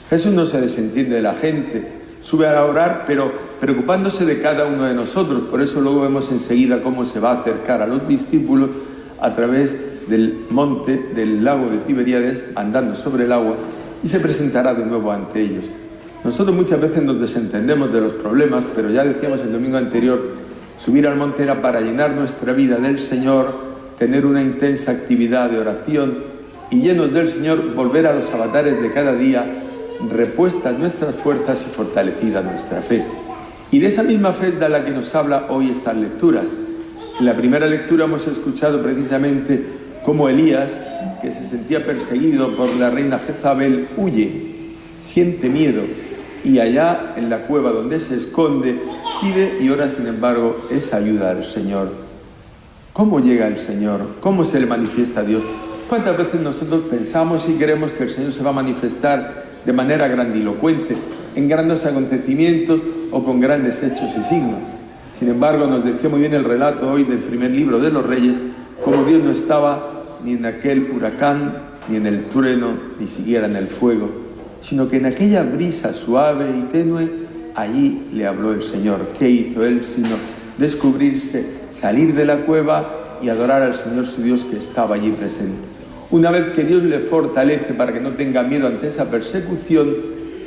Jesús no se desentiende de la gente, sube a orar, pero preocupándose de cada uno de nosotros. Por eso luego vemos enseguida cómo se va a acercar a los discípulos a través del monte, del lago de Tiberíades, andando sobre el agua, y se presentará de nuevo ante ellos. Nosotros muchas veces nos desentendemos de los problemas, pero ya decíamos el domingo anterior, subir al monte era para llenar nuestra vida del Señor, tener una intensa actividad de oración y llenos del Señor volver a los avatares de cada día, repuestas nuestras fuerzas y fortalecida nuestra fe. Y de esa misma fe de la que nos habla hoy estas lecturas. En la primera lectura hemos escuchado precisamente cómo Elías, que se sentía perseguido por la reina Jezabel, huye, siente miedo y allá en la cueva donde se esconde pide y ora sin embargo esa ayuda al Señor. ¿Cómo llega el Señor? ¿Cómo se le manifiesta a Dios? ¿Cuántas veces nosotros pensamos y creemos que el Señor se va a manifestar de manera grandilocuente, en grandes acontecimientos o con grandes hechos y signos? Sin embargo, nos decía muy bien el relato hoy del primer libro de los Reyes, como Dios no estaba ni en aquel huracán, ni en el trueno, ni siquiera en el fuego, sino que en aquella brisa suave y tenue, allí le habló el Señor. ¿Qué hizo él sino descubrirse, salir de la cueva y adorar al Señor su Dios que estaba allí presente? Una vez que Dios le fortalece para que no tenga miedo ante esa persecución,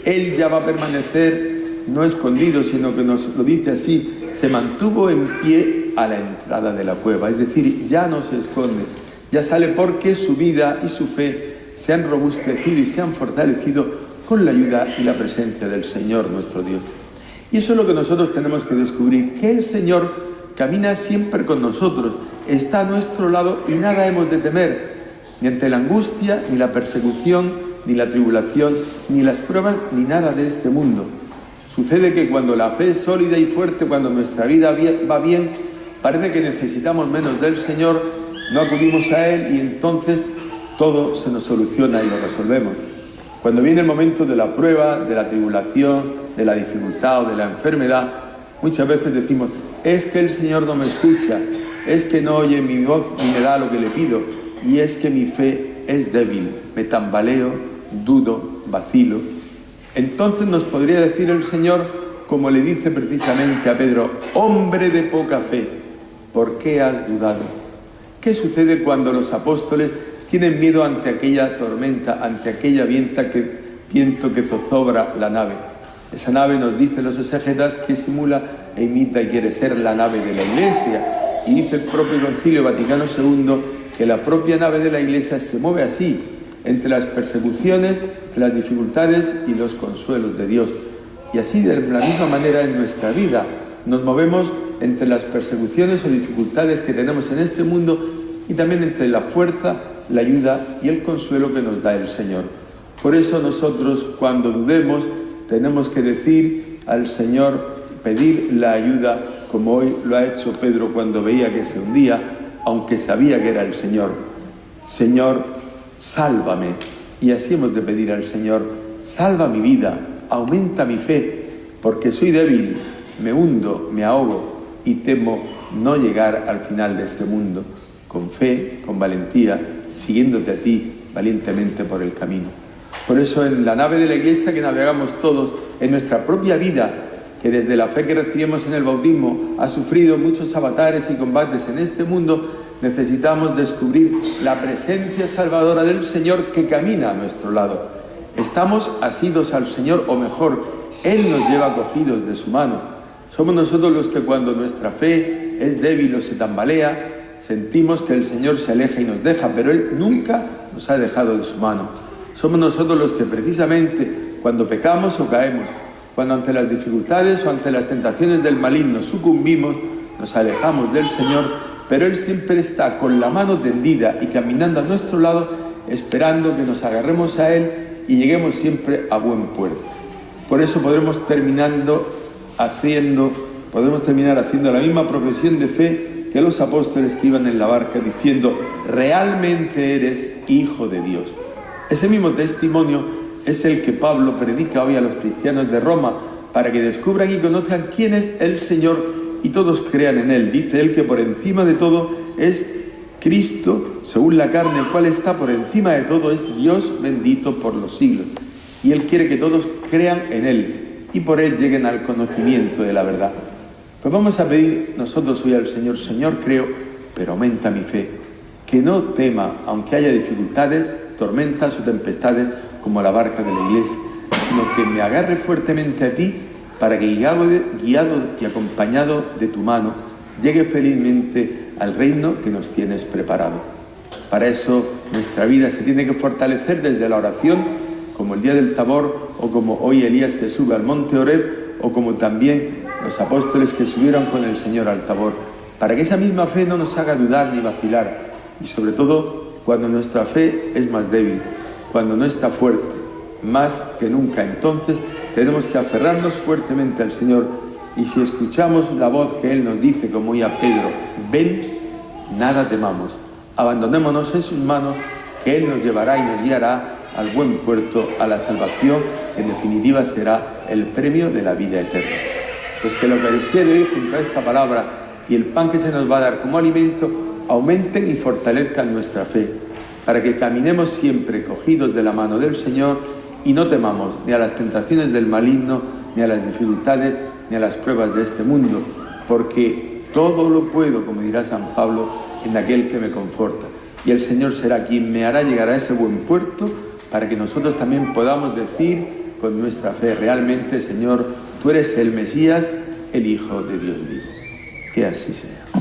él ya va a permanecer no escondido, sino que nos lo dice así, se mantuvo en pie a la entrada de la cueva, es decir, ya no se esconde, ya sale porque su vida y su fe se han robustecido y se han fortalecido con la ayuda y la presencia del Señor nuestro Dios. Y eso es lo que nosotros tenemos que descubrir, que el Señor camina siempre con nosotros, está a nuestro lado y nada hemos de temer, ni ante la angustia, ni la persecución, ni la tribulación, ni las pruebas, ni nada de este mundo. Sucede que cuando la fe es sólida y fuerte, cuando nuestra vida va bien, parece que necesitamos menos del Señor, no acudimos a Él y entonces todo se nos soluciona y lo resolvemos. Cuando viene el momento de la prueba, de la tribulación, de la dificultad o de la enfermedad, muchas veces decimos, es que el Señor no me escucha, es que no oye mi voz ni me da lo que le pido, y es que mi fe es débil, me tambaleo, dudo, vacilo. Entonces nos podría decir el Señor, como le dice precisamente a Pedro, hombre de poca fe, ¿por qué has dudado? ¿Qué sucede cuando los apóstoles tienen miedo ante aquella tormenta, ante aquella viento que zozobra la nave? Esa nave, nos dicen los exégetas, que simula e imita y quiere ser la nave de la Iglesia. Y dice el propio Concilio Vaticano II que la propia nave de la Iglesia se mueve así, entre las persecuciones, entre las dificultades y los consuelos de Dios. Y así de la misma manera en nuestra vida nos movemos entre las persecuciones o dificultades que tenemos en este mundo y también entre la fuerza, la ayuda y el consuelo que nos da el Señor. Por eso nosotros cuando dudemos tenemos que decir al Señor, pedir la ayuda como hoy lo ha hecho Pedro cuando veía que se hundía, aunque sabía que era el Señor. Señor, sálvame. Y así hemos de pedir al Señor, salva mi vida, aumenta mi fe, porque soy débil, me hundo, me ahogo y temo no llegar al final de este mundo. Con fe, con valentía, siguiéndote a ti valientemente por el camino. Por eso en la nave de la Iglesia que navegamos todos, en nuestra propia vida, que desde la fe que recibimos en el bautismo ha sufrido muchos avatares y combates en este mundo, necesitamos descubrir la presencia salvadora del Señor que camina a nuestro lado. Estamos asidos al Señor, o mejor, Él nos lleva cogidos de su mano. Somos nosotros los que cuando nuestra fe es débil o se tambalea, sentimos que el Señor se aleja y nos deja, pero Él nunca nos ha dejado de su mano. Somos nosotros los que precisamente cuando pecamos o caemos, cuando ante las dificultades o ante las tentaciones del maligno sucumbimos, nos alejamos del Señor, pero Él siempre está con la mano tendida y caminando a nuestro lado, esperando que nos agarremos a Él y lleguemos siempre a buen puerto. Por eso podremos terminar haciendo la misma profesión de fe que los apóstoles que iban en la barca, diciendo, realmente eres Hijo de Dios. Ese mismo testimonio es el que Pablo predica hoy a los cristianos de Roma, para que descubran y conozcan quién es el Señor y todos crean en Él. Dice Él que por encima de todo es Cristo, según la carne, el cual está por encima de todo, es Dios bendito por los siglos. y Él quiere que todos crean en Él y por Él lleguen al conocimiento de la verdad. Pues vamos a pedir nosotros hoy al Señor: Señor, creo, pero aumenta mi fe. Que no tema, aunque haya dificultades, tormentas o tempestades como la barca de la iglesia, sino que me agarre fuertemente a ti para que guiado y acompañado de tu mano llegue felizmente al reino que nos tienes preparado. Para eso nuestra vida se tiene que fortalecer desde la oración, como el día del Tabor, o como hoy Elías que sube al monte Horeb, o como también los apóstoles que subieron con el Señor al Tabor, para que esa misma fe no nos haga dudar ni vacilar, y sobre todo cuando nuestra fe es más débil, cuando no está fuerte, más que nunca. Entonces tenemos que aferrarnos fuertemente al Señor, y si escuchamos la voz que Él nos dice, como hoy a Pedro: ven, nada temamos, abandonémonos en sus manos, que Él nos llevará y nos guiará al buen puerto, a la salvación, que en definitiva será el premio de la vida eterna. Pues que la Eucaristía de hoy, junto a esta palabra y el pan que se nos va a dar como alimento, aumenten y fortalezcan nuestra fe, para que caminemos siempre cogidos de la mano del Señor y no temamos ni a las tentaciones del maligno, ni a las dificultades, ni a las pruebas de este mundo, porque todo lo puedo, como dirá San Pablo, en aquel que me conforta. Y el Señor será quien me hará llegar a ese buen puerto, para que nosotros también podamos decir con nuestra fe: realmente, Señor, tú eres el Mesías, el Hijo de Dios vivo. Que así sea.